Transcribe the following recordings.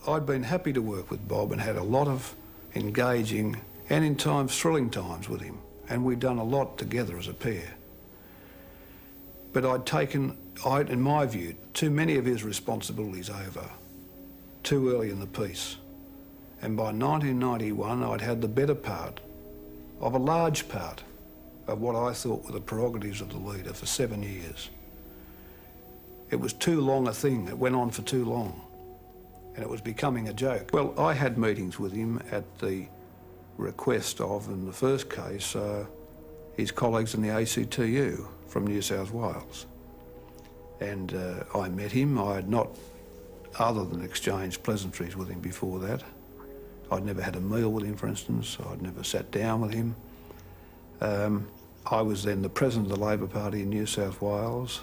I'd been happy to work with Bob and had a lot of engaging and in times thrilling times with him, and we'd done a lot together as a pair. But I'd taken, in my view, too many of his responsibilities over too early in the piece. And by 1991, I'd had the better part of a large part of what I thought were the prerogatives of the leader for 7 years. It was too long a thing. It went on for too long. And it was becoming a joke. Well, I had meetings with him at the request of, in the first case, his colleagues in the ACTU from New South Wales. And I met him. I had not, other than exchanged pleasantries with him before that. I'd never had a meal with him, for instance. I'd never sat down with him. I was then the president of the Labor Party in New South Wales.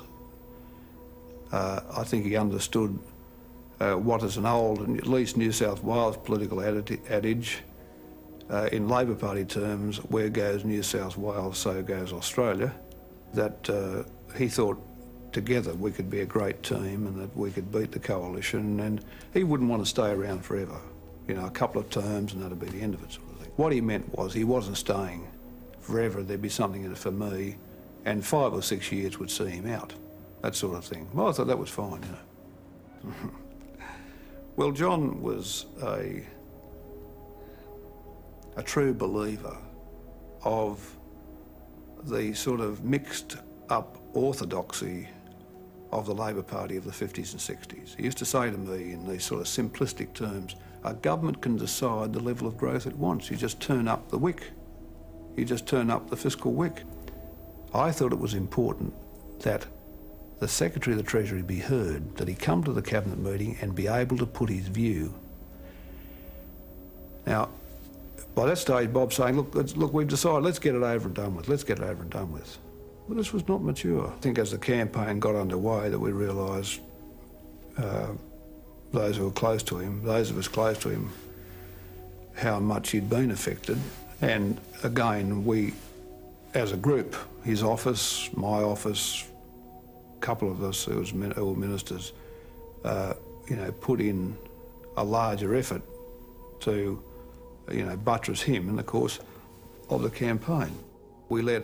I think he understood what is an old, and at least New South Wales political adage, in Labor Party terms, where goes New South Wales, so goes Australia, that he thought together we could be a great team and that we could beat the coalition, and he wouldn't want to stay around forever. You know, a couple of terms and that'd be the end of it, sort of thing. What he meant was he wasn't staying forever, there'd be something in it for me, and 5 or 6 years would see him out, that sort of thing. Well, I thought that was fine, you know. Well, John was a true believer of the sort of mixed up orthodoxy of the Labor Party of the 50s and 60s. He used to say to me in these sort of simplistic terms, a government can decide the level of growth it wants. You just turn up the wick. You just turn up the fiscal wick. I thought it was important that the Secretary of the Treasury be heard, that he come to the Cabinet meeting and be able to put his view. Now, by that stage, Bob's saying, look, we've decided, let's get it over and done with, let's get it over and done with. But this was not mature. I think as the campaign got underway that we realised, those who were close to him, those of us close to him, how much he'd been affected. And again, we, as a group, his office, my office, a couple of us who were ministers, you know, put in a larger effort to, you know, buttress him in the course of the campaign. We let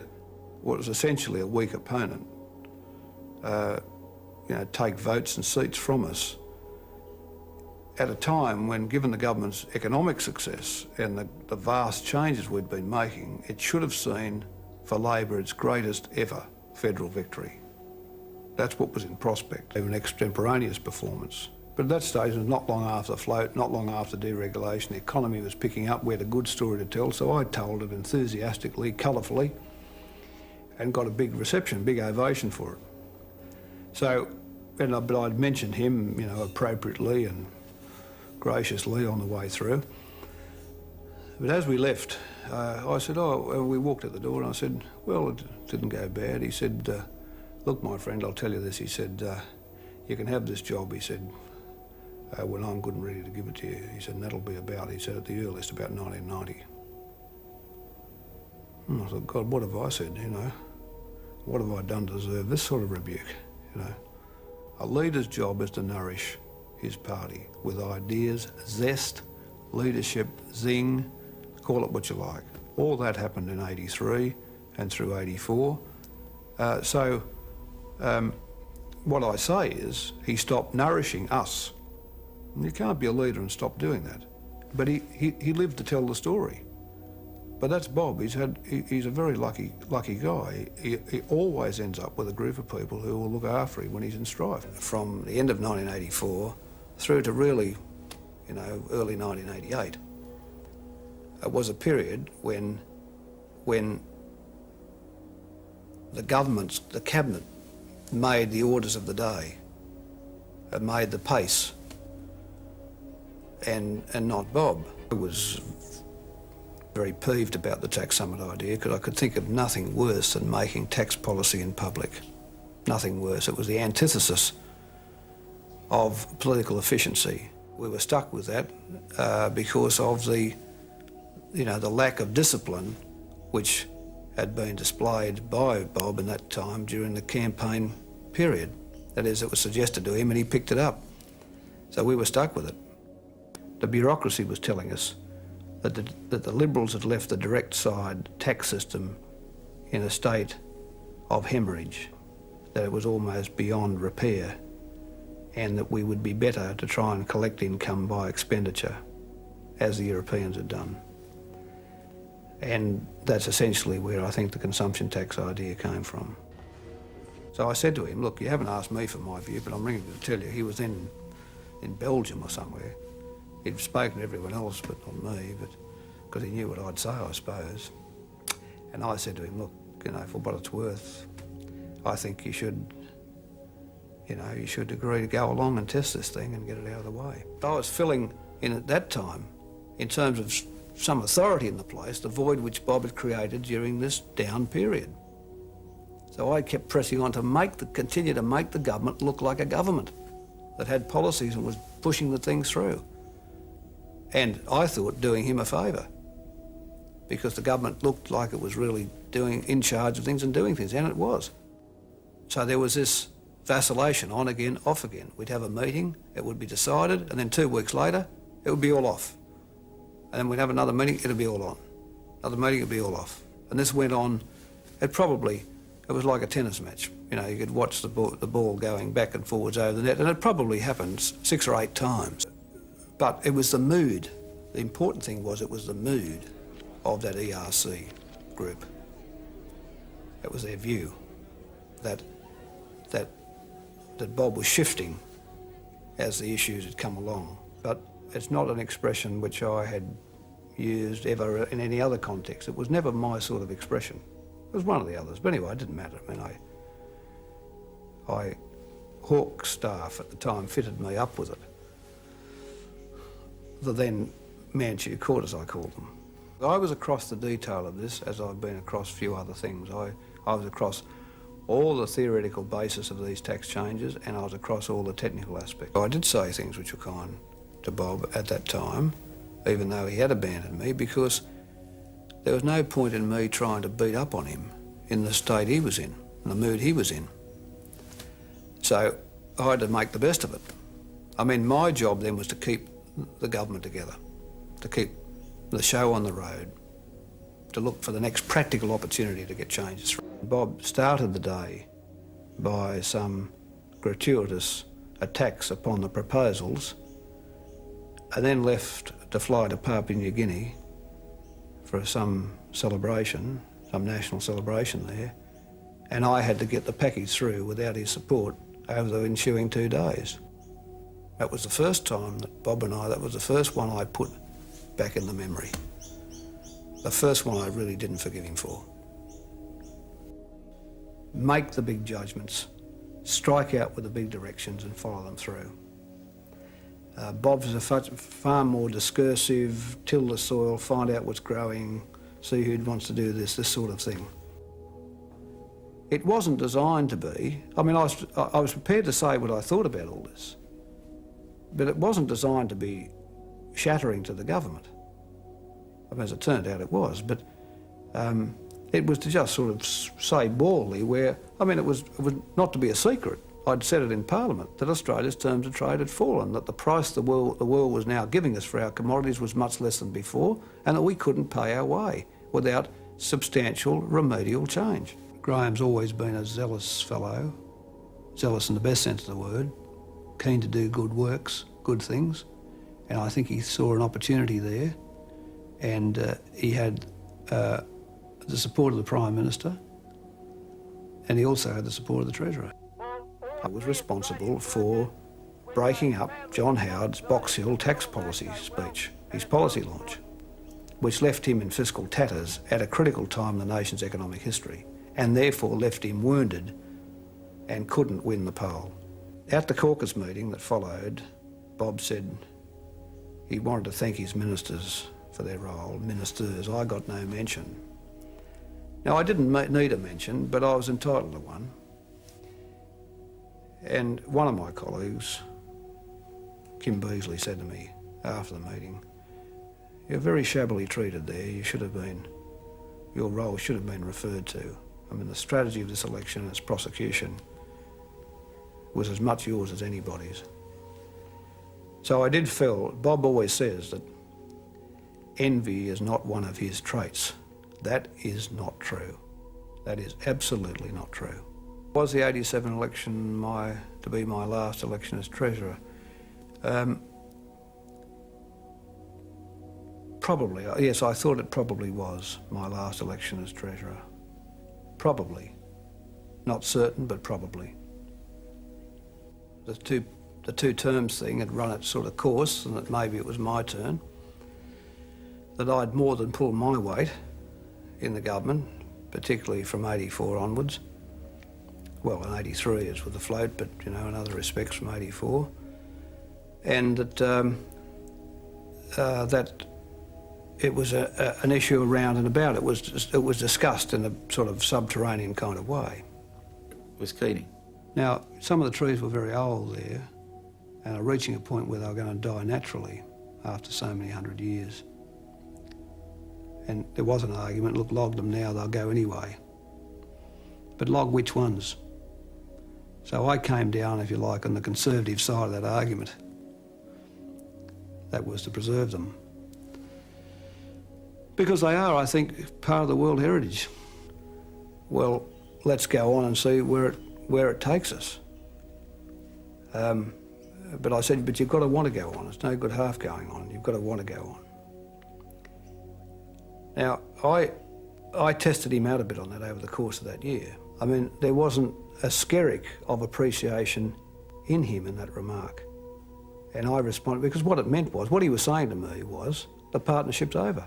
what was essentially a weak opponent, you know, take votes and seats from us at a time when, given the government's economic success and the vast changes we'd been making, it should have seen for Labor its greatest ever federal victory. That's what was in prospect, an extemporaneous performance. But at that stage, it was not long after the float, not long after deregulation, the economy was picking up, we had a good story to tell, so I told it enthusiastically, colourfully, and got a big reception, big ovation for it. So, but I'd mentioned him, you know, appropriately and graciously on the way through. But as we left, I said, we walked out the door and I said, well, it didn't go bad. He said, look, my friend, I'll tell you this. He said, you can have this job, he said, when I'm good and ready to give it to you. He said, and that'll be about, he said, at the earliest, about 1990. And I thought, God, what have I said, you know? What have I done to deserve this sort of rebuke, you know? A leader's job is to nourish his party with ideas, zest, leadership, zing, call it what you like. All that happened in 83 and through 84. What I say is he stopped nourishing us. And you can't be a leader and stop doing that. But he lived to tell the story. But that's Bob. He's a very lucky guy. He always ends up with a group of people who will look after him when he's in strife. From the end of 1984 through to really, you know, early 1988, it was a period when the cabinet made the orders of the day, made the pace, and not Bob. I was very peeved about the tax summit idea because I could think of nothing worse than making tax policy in public. Nothing worse. It was the antithesis of political efficiency. We were stuck with that because of the lack of discipline which had been displayed by Bob in that time during the campaign period. That is, it was suggested to him and he picked it up. So we were stuck with it. the bureaucracy was telling us that the Liberals had left the direct side tax system in a state of hemorrhage, that it was almost beyond repair, and that we would be better to try and collect income by expenditure, as the Europeans had done. And that's essentially where I think the consumption tax idea came from. So I said to him, look, you haven't asked me for my view, but I'm ringing to tell you, he was then in Belgium or somewhere. He'd spoken to everyone else but not me, but because he knew what I'd say, I suppose. And I said to him, look, you know, for what it's worth, I think you should agree to go along and test this thing and get it out of the way. I was filling in at that time, in terms of some authority in the place, the void which Bob had created during this down period. So I kept pressing on to continue to make the government look like a government that had policies and was pushing the things through. And I thought doing him a favour, because the government looked like it was really in charge of things and doing things, and it was. So there was this vacillation, on again, off again. We'd have a meeting, it would be decided, and then 2 weeks later, it would be all off. And then we'd have another meeting, it'd be all on. Another meeting, it'd be all off. And this went on, it was like a tennis match. You know, you could watch the ball going back and forwards over the net, and it probably happened 6 or 8 times. But it was the mood. The important thing was it was the mood of that ERC group. It was their view that Bob was shifting as the issues had come along. But it's not an expression which I had used ever in any other context. It was never my sort of expression. It was one of the others, but anyway, it didn't matter. I mean, Hawke's staff at the time fitted me up with it. The then Manchu Court, as I called them. I was across the detail of this, as I've been across a few other things. I was across all the theoretical basis of these tax changes, and I was across all the technical aspects. I did say things which were kind to Bob at that time, even though he had abandoned me, because there was no point in me trying to beat up on him in the state he was in, the mood he was in. So I had to make the best of it. I mean, my job then was to keep the government together, to keep the show on the road, to look for the next practical opportunity to get changes through. Bob started the day by some gratuitous attacks upon the proposals, and then left to fly to Papua New Guinea for some celebration, some national celebration there, and I had to get the package through without his support over the ensuing 2 days. That was the first time that that was the first one I put back in the memory. The first one I really didn't forgive him for. Make the big judgments, strike out with the big directions and follow them through. Bob's far more discursive, till the soil, find out what's growing, see who wants to do this sort of thing. It wasn't designed to be. I mean, I was prepared to say what I thought about all this, but it wasn't designed to be shattering to the government. I mean, as it turned out, it was, but it was to just sort of say baldly where, I mean, it was not to be a secret. I'd said it in Parliament that Australia's terms of trade had fallen, that the price the world was now giving us for our commodities was much less than before, and that we couldn't pay our way without substantial remedial change. Graham's always been a zealous fellow, zealous in the best sense of the word, keen to do good works, good things, and I think he saw an opportunity there, and he had the support of the Prime Minister, and he also had the support of the Treasurer. I was responsible for breaking up John Howard's Box Hill tax policy speech, his policy launch, which left him in fiscal tatters at a critical time in the nation's economic history, and therefore left him wounded and couldn't win the poll. At the caucus meeting that followed, Bob said he wanted to thank his ministers for their role. Ministers, I got no mention. Now, I didn't need a mention, but I was entitled to one. And one of my colleagues, Kim Beazley, said to me after the meeting, "You're very shabbily treated there. Your role should have been referred to. I mean, the strategy of this election and its prosecution was as much yours as anybody's." So I did feel, Bob always says that envy is not one of his traits. That is not true. That is absolutely not true. Was the 87 election to be my last election as Treasurer? Probably, yes, I thought it probably was my last election as Treasurer. Probably. Not certain, but probably. The two terms thing had run its sort of course, and that maybe it was my turn. That I'd more than pulled my weight in the government, particularly from 84 onwards. Well, in 83 as with the float, but you know, in other respects from 84. And that that it was an issue around and about. It was discussed in a sort of subterranean kind of way. Was Keating? Now, some of the trees were very old there, and are reaching a point where they were going to die naturally after so many hundred years. And there was an argument, look, log them now, they'll go anyway. But log which ones? So I came down, if you like, on the conservative side of that argument. That was to preserve them. Because they are, I think, part of the World Heritage. Well, let's go on and see where it takes us. But I said, but you've got to want to go on. It's no good half going on. You've got to want to go on. Now, I tested him out a bit on that over the course of that year. I mean, there wasn't a skerrick of appreciation in him in that remark. And I responded, because what it meant was, what he was saying to me was, the partnership's over.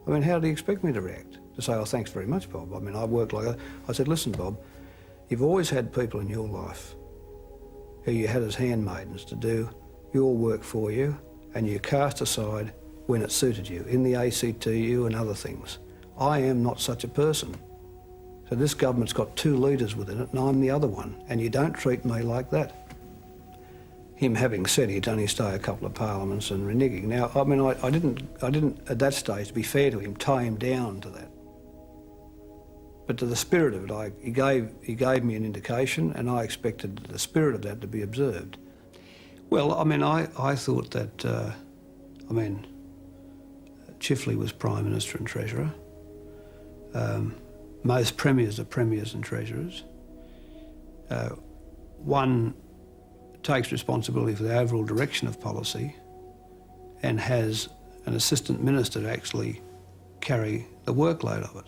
I mean, how did he expect me to react? To say, oh, thanks very much, Bob. I mean, I worked like that. I said, listen, Bob, you've always had people in your life who you had as handmaidens to do your work for you, and you cast aside when it suited you, in the ACTU and other things. I am not such a person. So this government's got two leaders within it, and I'm the other one, and you don't treat me like that. Him having said he'd only stay a couple of parliaments and reneging. Now, I mean, I didn't at that stage, to be fair to him, tie him down to that. But to the spirit of it, he gave me an indication, and I expected the spirit of that to be observed. Well, I mean, I thought that, Chifley was Prime Minister and Treasurer. Most premiers are premiers and treasurers. One takes responsibility for the overall direction of policy and has an assistant minister to actually carry the workload of it.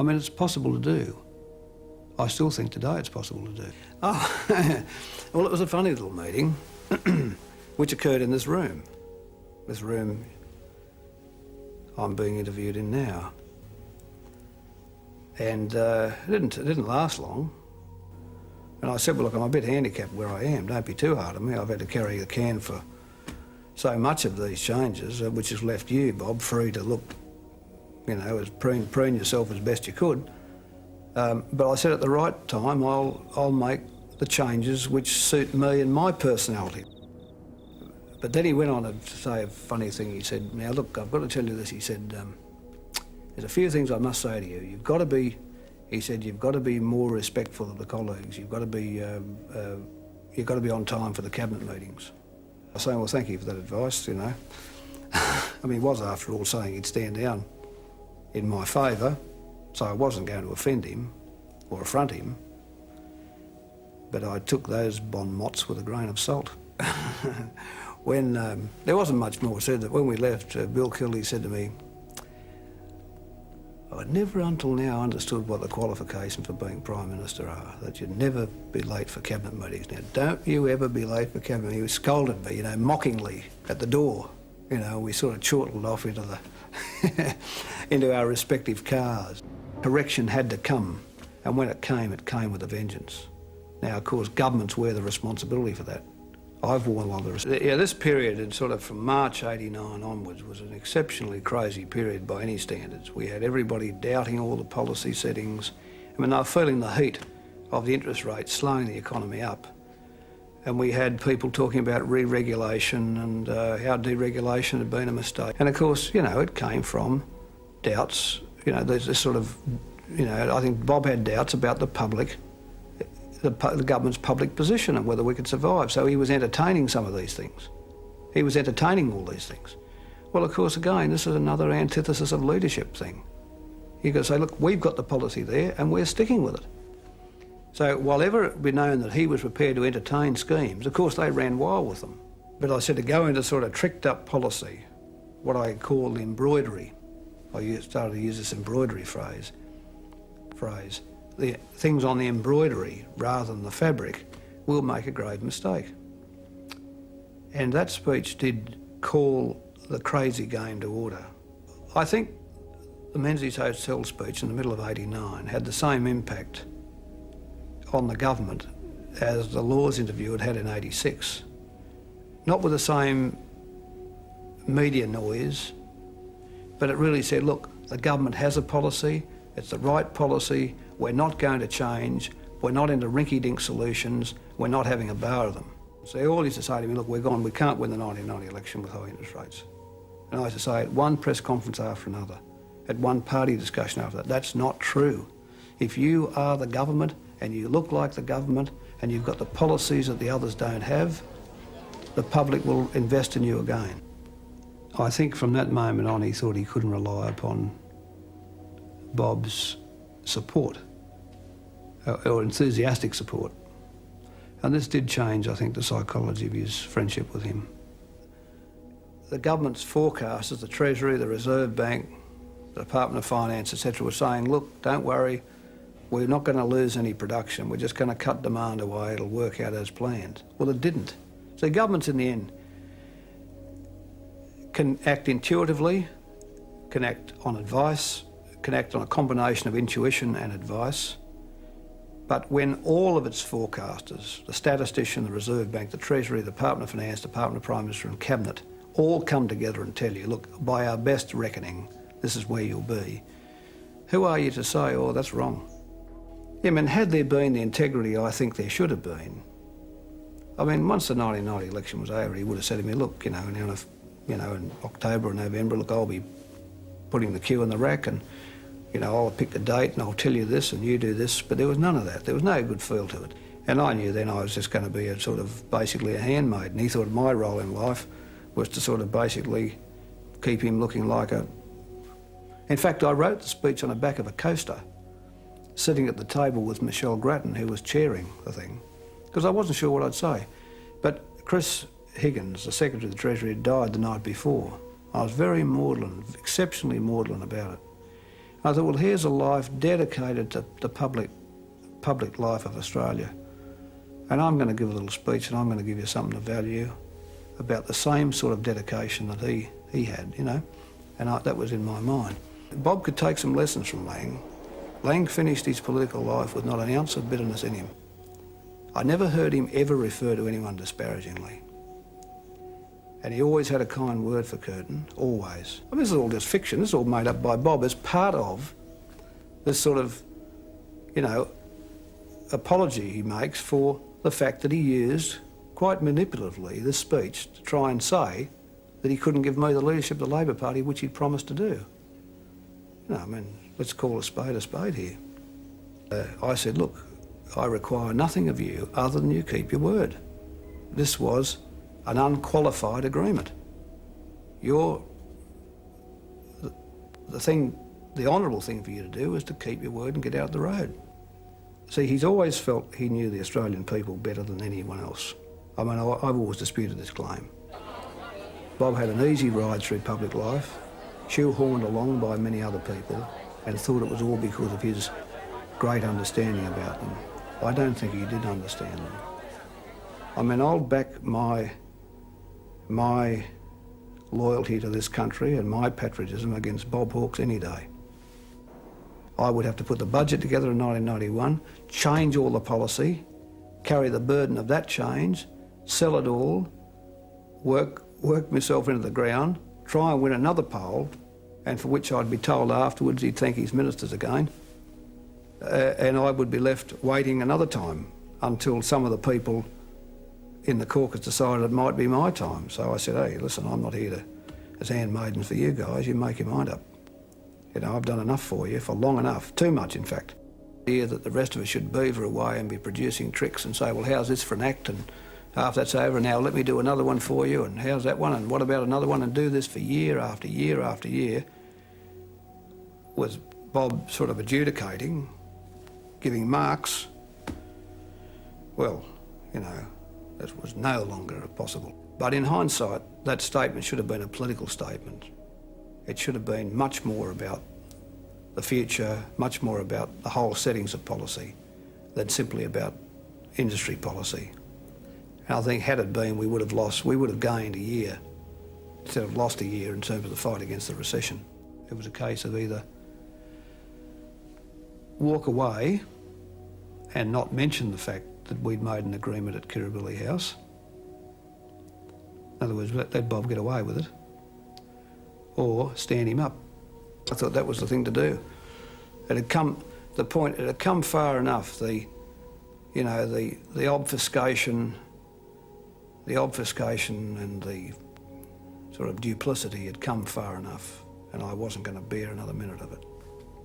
I mean, it's possible to do. I still think today it's possible to do. Oh, well, it was a funny little meeting which occurred in this room I'm being interviewed in now. And it didn't last long. And I said, well, look, I'm a bit handicapped where I am. Don't be too hard on me. I've had to carry the can for so much of these changes, which has left you, Bob, free to look, you know, as preen yourself as best you could. But I said at the right time, I'll make the changes which suit me and my personality. But then he went on to say a funny thing. He said, now, look, I've got to tell you this. He said, there's a few things I must say to you. You've got to be more respectful of the colleagues. You've got to be on time for the cabinet meetings. I was saying, well, thank you for that advice, you know. I mean, he was, after all, saying he'd stand down in my favour, so I wasn't going to offend him or affront him. But I took those bon mots with a grain of salt. When there wasn't much more said, that when we left, Bill Kildee said to me, I'd never until now understood what the qualifications for being Prime Minister are, that you'd never be late for cabinet meetings. Now, don't you ever be late for cabinet meetings. He scolded me, you know, mockingly at the door. You know, we sort of chortled off into the into our respective cars. Correction had to come, and when it came with a vengeance. Now, of course, governments wear the responsibility for that. I've worn a lot of the responsibility. Yeah, this period, and sort of from March '89 onwards, was an exceptionally crazy period by any standards. We had everybody doubting all the policy settings. I mean, they were feeling the heat of the interest rates slowing the economy up. And we had people talking about re-regulation and how deregulation had been a mistake. And of course, you know, it came from doubts. You know, there's this sort of, you know, I think Bob had doubts about the government's public position and whether we could survive. So he was entertaining some of these things. He was entertaining all these things. Well, of course, again, this is another antithesis of leadership thing. You've got to say, look, we've got the policy there and we're sticking with it. So while ever it be known that he was prepared to entertain schemes, of course they ran wild with them. But I said to go into sort of tricked up policy, what I call embroidery. I started to use this embroidery phrase. The things on the embroidery rather than the fabric will make a grave mistake. And that speech did call the crazy game to order. I think the Menzies Hotel speech in the middle of '89 had the same impact on the government as the Laws interview had had in '86. Not with the same media noise, but it really said, look, the government has a policy, it's the right policy, we're not going to change, we're not into rinky-dink solutions, we're not having a bar of them. So they all used to say to me, look, we're gone, we can't win the 1990 election with high interest rates. And I used to say at one press conference after another, at one party discussion after that, that's not true. If you are the government and you look like the government and you've got the policies that the others don't have, the public will invest in you again. I think from that moment on he thought he couldn't rely upon Bob's support, or enthusiastic support. And this did change, I think, the psychology of his friendship with him. The government's forecasters, the Treasury, the Reserve Bank, the Department of Finance, etc., were saying, look, don't worry, we're not going to lose any production, we're just going to cut demand away, it'll work out as planned. Well, it didn't. So governments in the end can act intuitively, can act on advice, can act on a combination of intuition and advice. But when all of its forecasters, the statistician, the Reserve Bank, the Treasury, the Department of Finance, Department of Prime Minister and Cabinet, all come together and tell you, look, by our best reckoning, this is where you'll be, who are you to say, oh, that's wrong? Yeah, I mean, had there been the integrity I think there should have been, I mean, once the 1990 election was over, he would have said to me, look, in October or November, look, I'll be putting the queue in the rack and, I'll pick the date and I'll tell you this and you do this. But there was none of that. There was no good feel to it. And I knew then I was just going to be a sort of basically a handmaid. And he thought my role in life was to sort of basically keep him looking like a... In fact, I wrote the speech on the back of a coaster, sitting at the table with Michelle Grattan, who was chairing the thing, because I wasn't sure what I'd say. But Chris Higgins, the Secretary of the Treasury, had died the night before. I was very maudlin, exceptionally maudlin about it. I thought, well, here's a life dedicated to the public life of Australia. And I'm going to give a little speech and I'm going to give you something of value about the same sort of dedication that he had, and that was in my mind. Bob could take some lessons from Lang. Lang finished his political life with not an ounce of bitterness in him. I never heard him ever refer to anyone disparagingly. And he always had a kind word for Curtin, always. I mean, this is all just fiction. This is all made up by Bob as part of this sort of, apology he makes for the fact that he used, quite manipulatively, this speech to try and say that he couldn't give me the leadership of the Labor Party, which he'd promised to do. Let's call a spade here. I said, look, I require nothing of you other than you keep your word. This was an unqualified agreement. The honourable thing for you to do is to keep your word and get out the road. See, he's always felt he knew the Australian people better than anyone else. I mean, I've always disputed this claim. Bob had an easy ride through public life, shoehorned along by many other people, and thought it was all because of his great understanding about them. I don't think he did understand them. I mean, I'll back my loyalty to this country and my patriotism against Bob Hawke's any day. I would have to put the budget together in 1991, change all the policy, carry the burden of that change, sell it all, work myself into the ground, try and win another poll, and for which I'd be told afterwards he'd thank his ministers again, and I would be left waiting another time until some of the people in the caucus decided it might be my time. So I said, hey, listen, I'm not here as handmaidens for you guys, you make your mind up. I've done enough for you for long enough, too much in fact. Here that the rest of us should beaver away and be producing tricks and say, well, how's this for an act, and After that's over, now let me do another one for you, and how's that one, and what about another one, and do this for year after year after year, was Bob sort of adjudicating, giving marks. Well, you know, that was no longer possible. But in hindsight, that statement should have been a political statement. It should have been much more about the future, much more about the whole settings of policy than simply about industry policy. And I think had it been, we would have gained a year instead of lost a year in terms of the fight against the recession. It was a case of either walk away and not mention the fact that we'd made an agreement at Kirribilli House. In other words, let Bob get away with it, or stand him up. I thought that was the thing to do. It had come far enough, the obfuscation and the sort of duplicity had come far enough, and I wasn't going to bear another minute of it.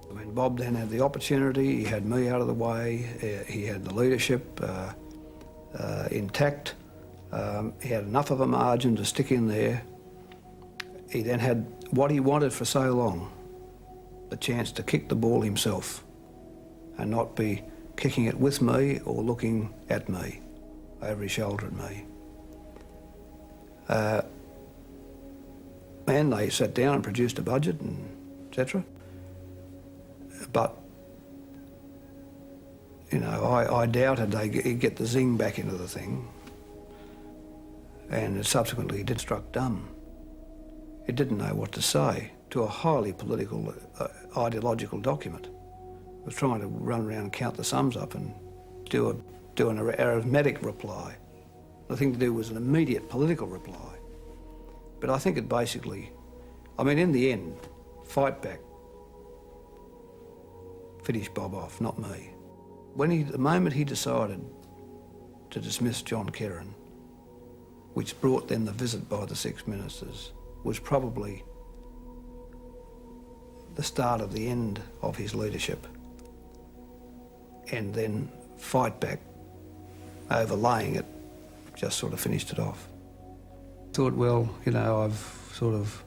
I mean, Bob then had the opportunity, he had me out of the way, he had the leadership intact, he had enough of a margin to stick in there. He then had what he wanted for so long, the chance to kick the ball himself and not be kicking it with me or looking at me, over his shoulder at me. And they sat down and produced a budget and etc. But, you know, I doubted they'd get the zing back into the thing, and subsequently it struck dumb. It didn't know what to say to a highly political, ideological document. It was trying to run around and count the sums up and do an arithmetic reply. The thing to do was an immediate political reply. But I think it basically, I mean, in the end, fight back finished Bob off, not me. The moment he decided to dismiss John Kerrin, which brought then the visit by the Six Ministers, was probably the start of the end of his leadership. And then fight back, overlaying it, just sort of finished it off. Thought, well, you know, I've sort of,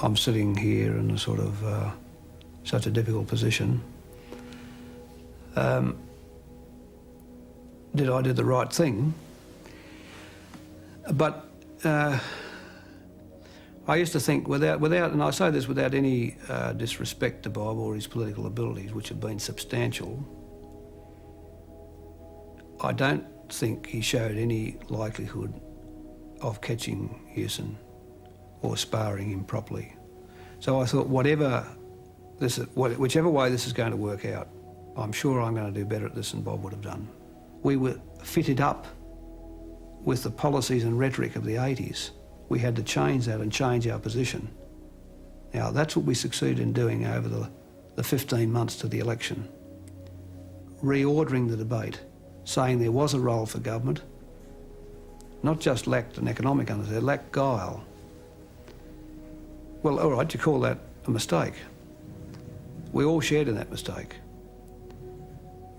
I'm sitting here in a sort of such a difficult position. Did I do the right thing? But I used to think, without, and I say this without any disrespect to Bob or his political abilities, which have been substantial, I don't think he showed any likelihood of catching Hewson or sparring him properly. So I thought, whichever way this is going to work out, I'm sure I'm going to do better at this than Bob would have done. We were fitted up with the policies and rhetoric of the 80s. We had to change that and change our position. Now, that's what we succeeded in doing over the 15 months to the election. Reordering the debate, saying there was a role for government, not just lacked an economic understanding, lacked guile. Well, all right, you call that a mistake. We all shared in that mistake.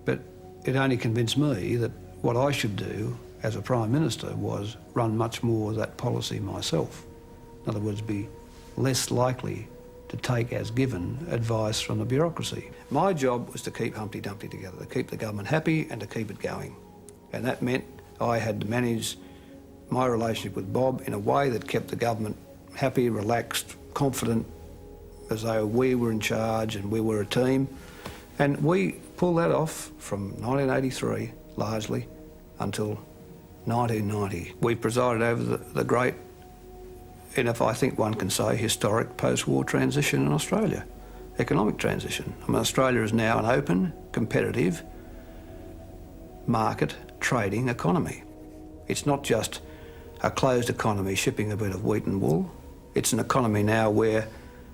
But it only convinced me that what I should do as a Prime Minister was run much more of that policy myself. In other words, be less likely to take as given advice from the bureaucracy. My job was to keep Humpty Dumpty together, to keep the government happy and to keep it going. And that meant I had to manage my relationship with Bob in a way that kept the government happy, relaxed, confident, as though we were in charge and we were a team. And we pulled that off from 1983, largely, until 1990. We presided over the great, and if I think one can say, historic post-war transition in Australia, economic transition. I mean, Australia is now an open, competitive, market trading economy. It's not just a closed economy shipping a bit of wheat and wool. It's an economy now where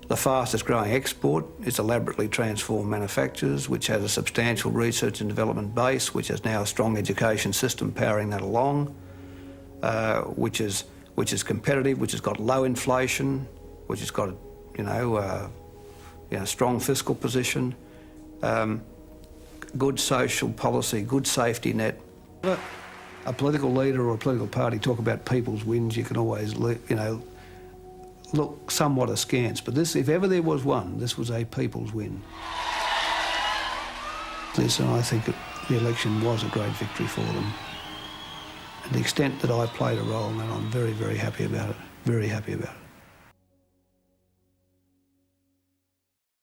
the fastest growing export is elaborately transformed manufacturers, which has a substantial research and development base, which has now a strong education system powering that along, which is competitive, which has got low inflation, which has got strong fiscal position, good social policy, good safety net. But a political leader or a political party talk about people's wins, you can always, look somewhat askance. But this, if ever there was one, this was a people's win. And I think the election was a great victory for them. And the extent that I played a role in that, I'm very, very happy about it. Very happy about it.